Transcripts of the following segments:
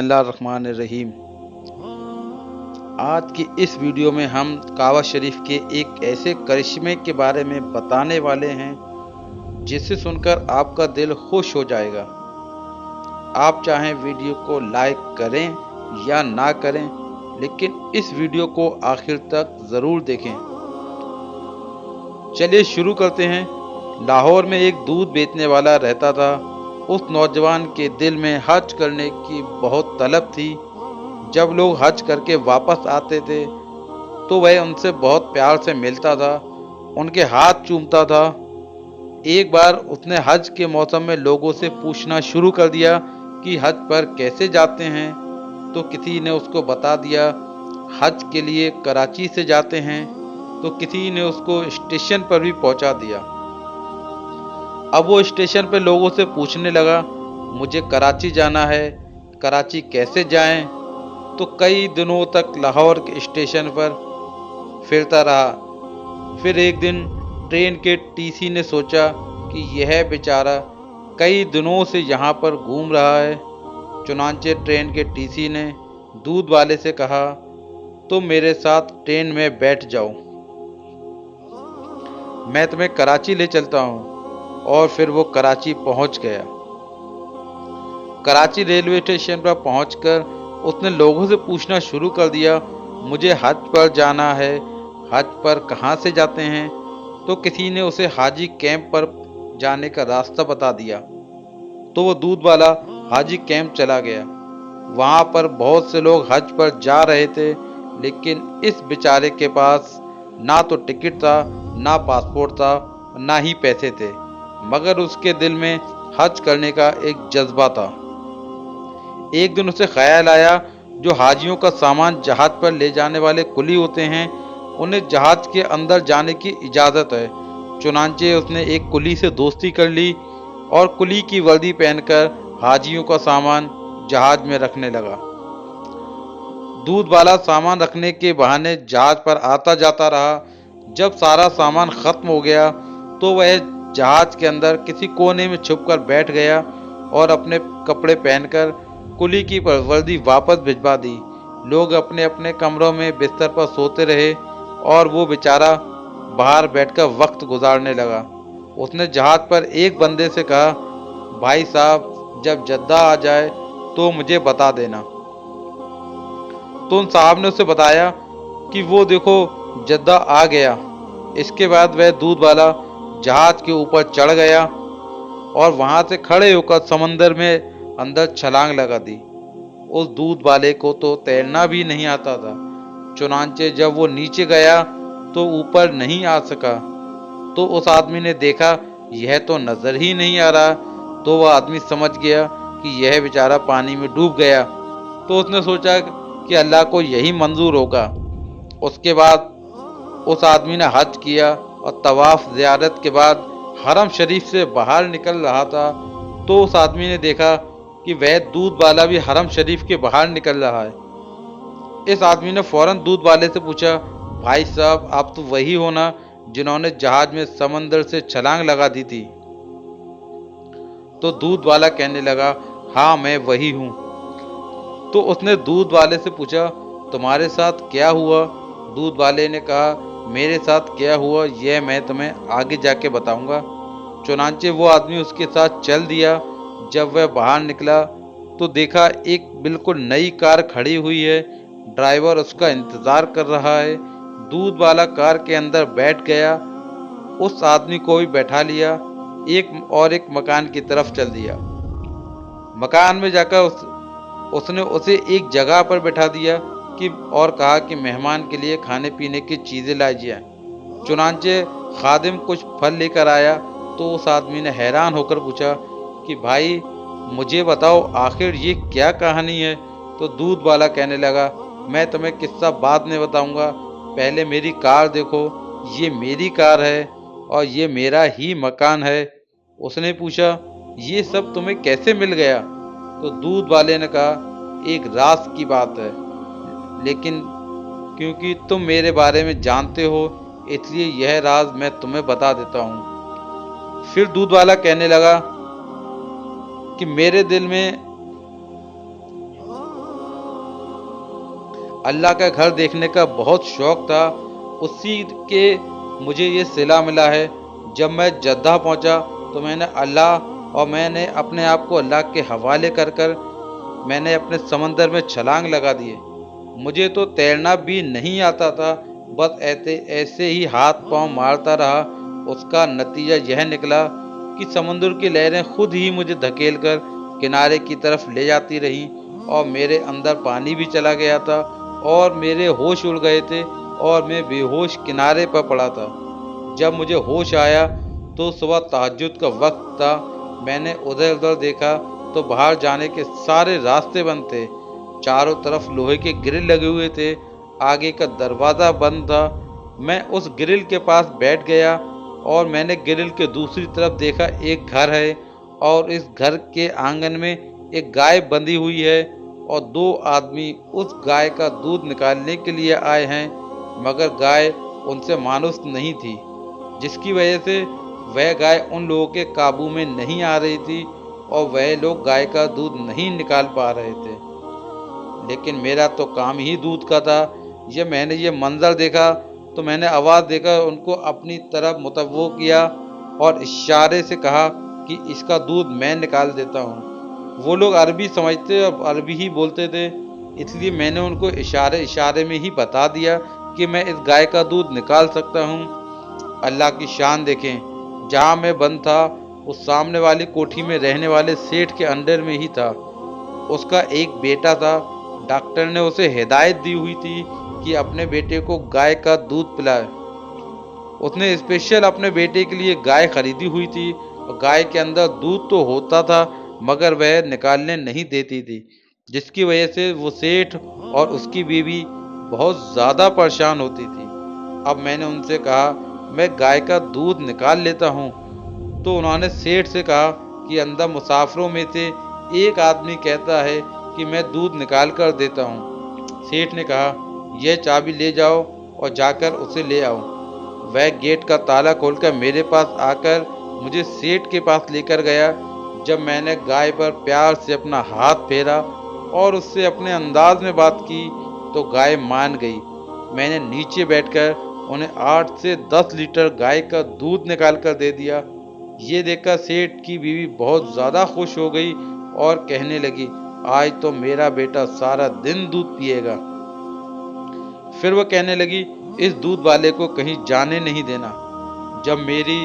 बिस्मिल्लाहिर्रहमानिर्रहीम। आज की इस वीडियो में हम काबा शरीफ के एक ऐसे करिश्मे के बारे में बताने वाले हैं जिसे सुनकर आपका दिल खुश हो जाएगा। आप चाहें वीडियो को लाइक करें या ना करें, लेकिन इस वीडियो को आखिर तक ज़रूर देखें। चलिए शुरू करते हैं। लाहौर में एक दूध बेचने वाला रहता था। उस नौजवान के दिल में हज करने की बहुत तलब थी। जब लोग हज करके वापस आते थे तो वह उनसे बहुत प्यार से मिलता था, उनके हाथ चूमता था। एक बार उसने हज के मौसम में लोगों से पूछना शुरू कर दिया कि हज पर कैसे जाते हैं, तो किसी ने उसको बता दिया हज के लिए कराची से जाते हैं, तो किसी ने उसको स्टेशन पर भी पहुंचा दिया। अब वो स्टेशन पर लोगों से पूछने लगा, मुझे कराची जाना है, कराची कैसे जाएं? तो कई दिनों तक लाहौर के स्टेशन पर फिरता रहा। फिर एक दिन ट्रेन के टीसी ने सोचा कि यह बेचारा कई दिनों से यहाँ पर घूम रहा है। चुनांचे ट्रेन के टीसी ने दूध वाले से कहा, तुम मेरे साथ ट्रेन में बैठ जाओ, मैं तुम्हें कराची ले चलता हूँ। और फिर वो कराची पहुँच गया। कराची रेलवे स्टेशन पर पहुंचकर उसने लोगों से पूछना शुरू कर दिया, मुझे हज पर जाना है, हज पर कहाँ से जाते हैं? तो किसी ने उसे हाजी कैंप पर जाने का रास्ता बता दिया। तो वो दूध वाला हाजी कैंप चला गया। वहाँ पर बहुत से लोग हज पर जा रहे थे, लेकिन इस बेचारे के पास ना तो टिकट था, ना पासपोर्ट था, ना ही पैसे थे, मगर उसके दिल में हज करने का एक जज्बा था। एक दिन उसे ख्याल आया, जो हाजियों का सामान जहाज पर ले जाने वाले कुली होते हैं, उन्हें जहाज के अंदर जाने की इजाज़त है। चुनांचे उसने एक कुली से दोस्ती कर ली और कुली की वर्दी पहनकर हाजियों का सामान जहाज में रखने लगा। दूध वाला सामान रखने के बहाने जहाज पर आता जाता रहा। जब सारा सामान खत्म हो गया तो वह जहाज के अंदर किसी कोने में छुपकर बैठ गया और अपने कपड़े पहनकर कुली की वर्दी वापस भिजवा दी। लोग अपने अपने कमरों में बिस्तर पर सोते रहे और वो बेचारा बाहर बैठकर वक्त गुजारने लगा। उसने जहाज पर एक बंदे से कहा, भाई साहब जब जद्दा आ जाए तो मुझे बता देना। तो उन साहब ने उसे बताया कि वो देखो जद्दा आ गया। इसके बाद वह दूध वाला जहाज के ऊपर चढ़ गया और वहां से खड़े होकर समंदर में अंदर छलांग लगा दी। उस दूध वाले को तो तैरना भी नहीं आता था। चुनांचे जब वो नीचे गया तो ऊपर नहीं आ सका। तो उस आदमी ने देखा यह तो नजर ही नहीं आ रहा, तो वह आदमी समझ गया कि यह बेचारा पानी में डूब गया। तो उसने सोचा कि अल्लाह को यही मंजूर होगा। उसके बाद उस आदमी ने हज किया और तवाफ ज़ियारत के बाद हरम शरीफ से बाहर निकल रहा था। तो उस आदमी ने देखा कि वह दूध वाला भी हरम शरीफ के बाहर निकल रहा है। इस आदमी ने फौरन दूध वाले से पूछा, भाई साहब आप तो वही हो ना जिन्होंने जहाज में समंदर से छलांग लगा दी थी? तो दूध वाला कहने लगा, हाँ मैं वही हूँ। तो उसने दूध वाले से पूछा, तुम्हारे साथ क्या हुआ? दूध वाले ने कहा, मेरे साथ क्या हुआ यह मैं तुम्हें आगे जाके बताऊंगा। चुनांचे वो आदमी उसके साथ चल दिया। जब वह बाहर निकला तो देखा एक बिल्कुल नई कार खड़ी हुई है। ड्राइवर उसका इंतज़ार कर रहा है। दूध वाला कार के अंदर बैठ गया, उस आदमी को भी बैठा लिया, एक मकान की तरफ चल दिया। मकान में जाकर उसने उसे एक जगह पर बैठा दिया कि और कहा कि मेहमान के लिए खाने पीने की चीज़ें लाइए। चुनांचे खादिम कुछ फल लेकर आया। तो उस आदमी ने हैरान होकर पूछा कि भाई मुझे बताओ आखिर ये क्या कहानी है? तो दूध वाला कहने लगा, मैं तुम्हें किस्सा बाद में बताऊंगा, पहले मेरी कार देखो, ये मेरी कार है और ये मेरा ही मकान है। उसने पूछा, ये सब तुम्हें कैसे मिल गया? तो दूध वाले ने कहा, एक राज की बात है, लेकिन क्योंकि तुम मेरे बारे में जानते हो इसलिए यह राज मैं तुम्हें बता देता हूँ। फिर दूध वाला कहने लगा कि मेरे दिल में अल्लाह का घर देखने का बहुत शौक़ था। उसी के मुझे ये सिला मिला है। जब मैं जद्दा पहुंचा तो मैंने मैंने अपने आप को अल्लाह के हवाले कर कर मैंने अपने समंदर में छलांग लगा दिए। मुझे तो तैरना भी नहीं आता था, बस ऐसे ऐसे ही हाथ पांव मारता रहा। उसका नतीजा यह निकला कि समुद्र की लहरें खुद ही मुझे धकेलकर किनारे की तरफ ले जाती रहीं और मेरे अंदर पानी भी चला गया था और मेरे होश उड़ गए थे और मैं बेहोश किनारे पर पड़ा था। जब मुझे होश आया तो सुबह तहज्जुद का वक्त था। मैंने उधर उधर देखा तो बाहर जाने के सारे रास्ते बंद थे। चारों तरफ लोहे के ग्रिल लगे हुए थे, आगे का दरवाज़ा बंद था। मैं उस ग्रिल के पास बैठ गया और मैंने ग्रिल के दूसरी तरफ देखा, एक घर है और इस घर के आंगन में एक गाय बंधी हुई है और दो आदमी उस गाय का दूध निकालने के लिए आए हैं, मगर गाय उनसे मानुस नहीं थी, जिसकी वजह से वह गाय उन लोगों के काबू में नहीं आ रही थी और वह लोग गाय का दूध नहीं निकाल पा रहे थे। लेकिन मेरा तो काम ही दूध का था। मैंने ये मंजर देखा तो मैंने आवाज़ देकर उनको अपनी तरफ मुतव्वो किया और इशारे से कहा कि इसका दूध मैं निकाल देता हूँ। वो लोग अरबी समझते और अरबी ही बोलते थे, इसलिए मैंने उनको इशारे इशारे में ही बता दिया कि मैं इस गाय का दूध निकाल सकता हूँ। अल्लाह की शान देखें, जहाँ मैं बंद था उस सामने वाली कोठी में रहने वाले सेठ के अंडर में ही था। उसका एक बेटा था। डॉक्टर ने उसे हिदायत दी हुई थी कि अपने बेटे को गाय का दूध पिलाए। उसने स्पेशल अपने बेटे के लिए गाय खरीदी हुई थी और गाय के अंदर दूध तो होता था मगर वह निकालने नहीं देती थी, जिसकी वजह से वो सेठ और उसकी बीवी बहुत ज़्यादा परेशान होती थी। अब मैंने उनसे कहा मैं गाय का दूध निकाल लेता हूँ, तो उन्होंने सेठ से कहा कि अंदर मुसाफिरों में से एक आदमी कहता है कि मैं दूध निकाल कर देता हूँ। सेठ ने कहा यह चाबी ले जाओ और जाकर उसे ले आओ। वह गेट का ताला खोलकर मेरे पास आकर मुझे सेठ के पास लेकर गया। जब मैंने गाय पर प्यार से अपना हाथ फेरा और उससे अपने अंदाज में बात की तो गाय मान गई। मैंने नीचे बैठकर उन्हें 8 से 10 लीटर गाय का दूध निकाल कर दे दिया। ये देखकर सेठ की बीवी बहुत ज़्यादा खुश हो गई और कहने लगी आज तो मेरा बेटा सारा दिन दूध पिएगा। फिर वह कहने लगी इस दूध वाले को कहीं जाने नहीं देना। जब मेरी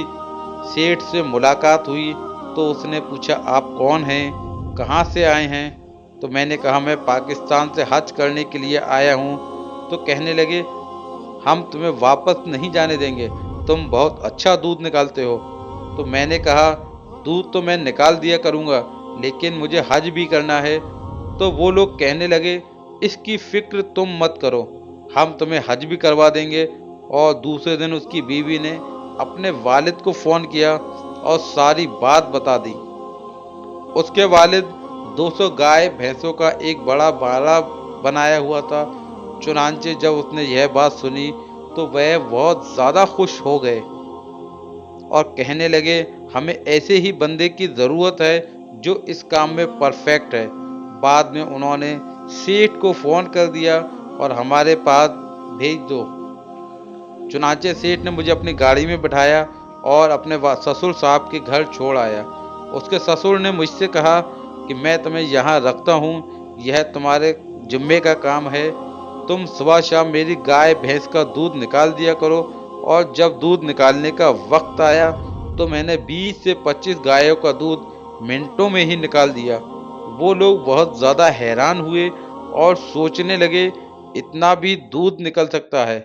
सेठ से मुलाकात हुई तो उसने पूछा आप कौन हैं, कहाँ से आए हैं? तो मैंने कहा मैं पाकिस्तान से हज करने के लिए आया हूँ। तो कहने लगे हम तुम्हें वापस नहीं जाने देंगे, तुम बहुत अच्छा दूध निकालते हो। तो मैंने कहा दूध तो मैं निकाल दिया करूँगा, लेकिन मुझे हज भी करना है। तो वो लोग कहने लगे इसकी फ़िक्र तुम मत करो, हम तुम्हें हज भी करवा देंगे। और दूसरे दिन उसकी बीवी ने अपने वालिद को फ़ोन किया और सारी बात बता दी। उसके वालिद 200 गाय भैंसों का एक बड़ा बाड़ा बनाया हुआ था। चुनांचे जब उसने यह बात सुनी तो वह बहुत ज़्यादा खुश हो गए और कहने लगे हमें ऐसे ही बंदे की ज़रूरत है जो इस काम में परफेक्ट है। बाद में उन्होंने सेठ को फ़ोन कर दिया और हमारे पास भेज दो। चुनांचे सेठ ने मुझे अपनी गाड़ी में बिठाया और अपने ससुर साहब के घर छोड़ आया। उसके ससुर ने मुझसे कहा कि मैं तुम्हें यहाँ रखता हूँ, यह तुम्हारे जिम्मे का काम है। तुम सुबह शाम मेरी गाय भैंस का दूध निकाल दिया करो। और जब दूध निकालने का वक्त आया तो मैंने 20 से 25 गायों का दूध मिनटों में ही निकाल दिया। वो लोग बहुत ज़्यादा हैरान हुए और सोचने लगे इतना भी दूध निकल सकता है,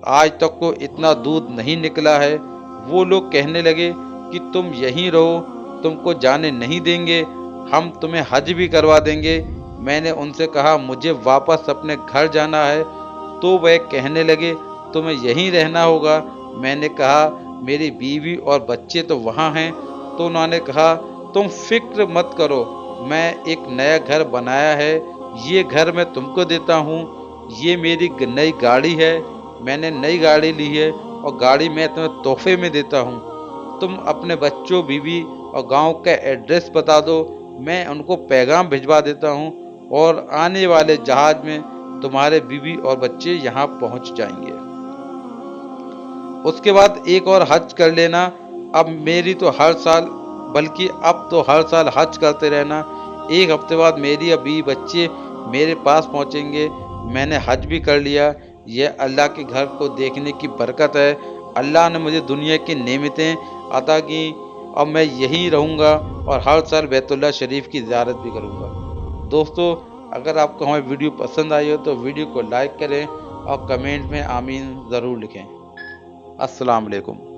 आज तक तो इतना दूध नहीं निकला है। वो लोग कहने लगे कि तुम यहीं रहो, तुमको जाने नहीं देंगे, हम तुम्हें हज भी करवा देंगे। मैंने उनसे कहा मुझे वापस अपने घर जाना है। तो वह कहने लगे तुम्हें यहीं रहना होगा। मैंने कहा मेरी बीवी और बच्चे तो वहाँ हैं। तो उन्होंने कहा तुम फिक्र मत करो, मैं एक नया घर बनाया है, ये घर मैं तुमको देता हूँ। ये मेरी नई गाड़ी है, मैंने नई गाड़ी ली है और गाड़ी मैं तुम्हें तोहफे में देता हूँ। तुम अपने बच्चों बीवी और गांव का एड्रेस बता दो, मैं उनको पैगाम भिजवा देता हूँ और आने वाले जहाज़ में तुम्हारे बीवी और बच्चे यहाँ पहुँच जाएंगे। उसके बाद एक और हज कर लेना। अब मेरी तो हर साल, बल्कि अब तो हर साल हज करते रहना। एक हफ्ते बाद मेरी और बीवी बच्चे मेरे पास पहुँचेंगे। मैंने हज भी कर लिया। यह अल्लाह के घर को देखने की बरकत है। अल्लाह ने मुझे दुनिया की नेमतें अता की। अब मैं यहीं रहूँगा और हर साल बैतुल्लाह शरीफ की ज़ियारत भी करूँगा। दोस्तों, अगर आपको हमारी वीडियो पसंद आई हो तो वीडियो को लाइक करें और कमेंट में आमीन ज़रूर लिखें। अस्सलाम वालेकुम।